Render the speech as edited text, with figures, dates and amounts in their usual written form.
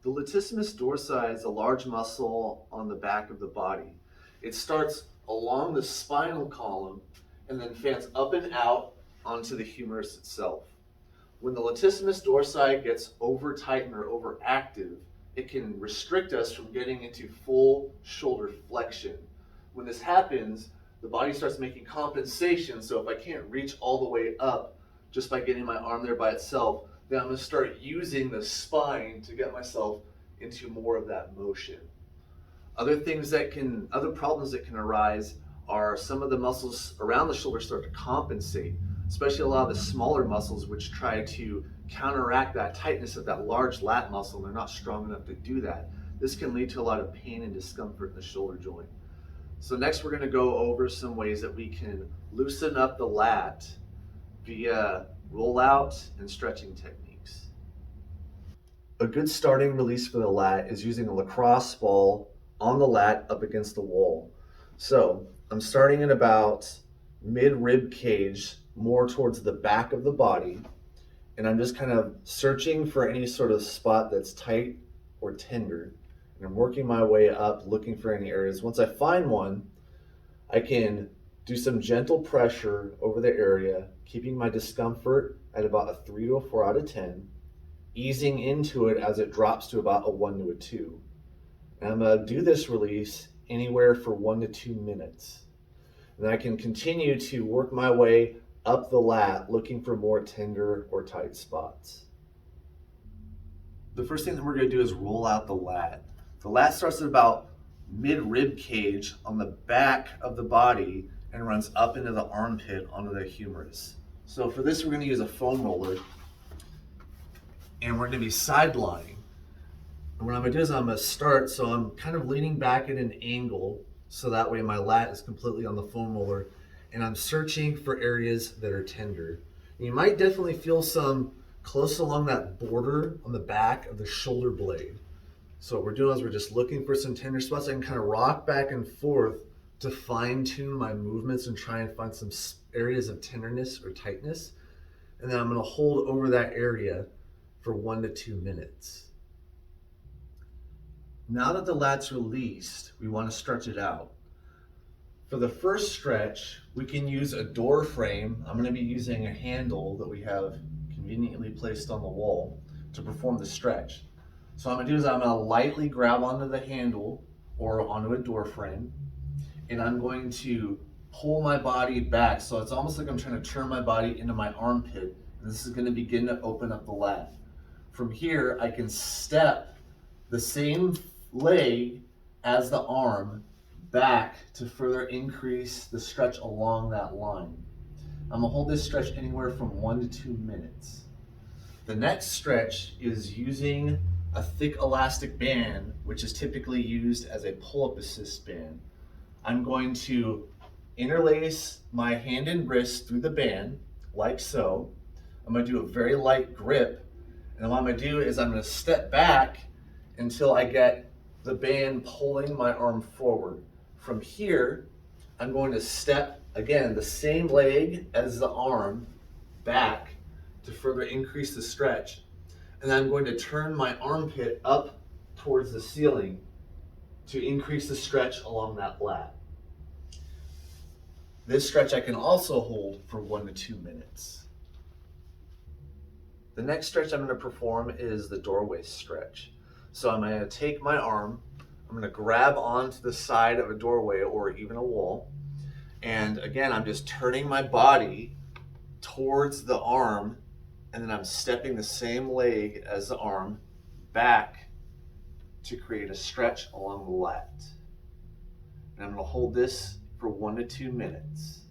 The latissimus dorsi is a large muscle on the back of the body. It starts along the spinal column and then fans up and out onto the humerus itself. When the latissimus dorsi gets over tightened or overactive, it can restrict us from getting into full shoulder flexion. When this happens, the body starts making compensation. So if I can't reach all the way up just by getting my arm there by itself, then I'm going to start using the spine to get myself into more of that motion. Other problems that can arise are some of the muscles around the shoulder start to compensate, especially a lot of the smaller muscles which try to counteract that tightness of that large lat muscle, and they're not strong enough to do that. This can lead to a lot of pain and discomfort in the shoulder joint. So next we're going to go over some ways that we can loosen up the lat via rollout and stretching techniques. A good starting release for the lat is using a lacrosse ball on the lat up against the wall. So I'm starting at about mid-rib cage, more towards the back of the body, and I'm just kind of searching for any sort of spot that's tight or tender. And I'm working my way up, looking for any areas. Once I find one, I can do some gentle pressure over the area, keeping my discomfort at about a 3 to a 4 out of 10, easing into it as it drops to about a 1 to a 2. And I'm going to do this release anywhere for 1 to 2 minutes. And I can continue to work my way up the lat, looking for more tender or tight spots. The first thing that we're going to do is roll out the lat. The lat starts at about mid-rib cage on the back of the body and runs up into the armpit onto the humerus. So for this, we're going to use a foam roller, and we're going to be side lying. And what I'm going to do is I'm going to start, so I'm kind of leaning back at an angle, so that way my lat is completely on the foam roller, and I'm searching for areas that are tender. And you might definitely feel some close along that border on the back of the shoulder blade. So what we're doing is we're just looking for some tender spots. I can kind of rock back and forth to fine tune my movements and try and find some areas of tenderness or tightness. And then I'm going to hold over that area for 1 to 2 minutes. Now that the lat's released, we want to stretch it out. For the first stretch, we can use a door frame. I'm going to be using a handle that we have conveniently placed on the wall to perform the stretch. So what I'm going to do is I'm going to lightly grab onto the handle or onto a door frame, and I'm going to pull my body back. So it's almost like I'm trying to turn my body into my armpit, and this is going to begin to open up the lat. From here, I can step the same leg as the arm back to further increase the stretch along that line. I'm going to hold this stretch anywhere from 1 to 2 minutes. The next stretch is using a thick elastic band, which is typically used as a pull-up assist band. I'm going to interlace my hand and wrist through the band, like so. I'm going to do a very light grip, and what I'm going to do is I'm going to step back until I get the band pulling my arm forward. From here, I'm going to step, again, the same leg as the arm back to further increase the stretch. And then I'm going to turn my armpit up towards the ceiling to increase the stretch along that lat. This stretch I can also hold for 1 to 2 minutes. The next stretch I'm going to perform is the doorway stretch. So I'm going to take my arm, I'm going to grab onto the side of a doorway or even a wall, and again I'm just turning my body towards the arm, and then I'm stepping the same leg as the arm back to create a stretch along the lat. And I'm going to hold this for 1 to 2 minutes.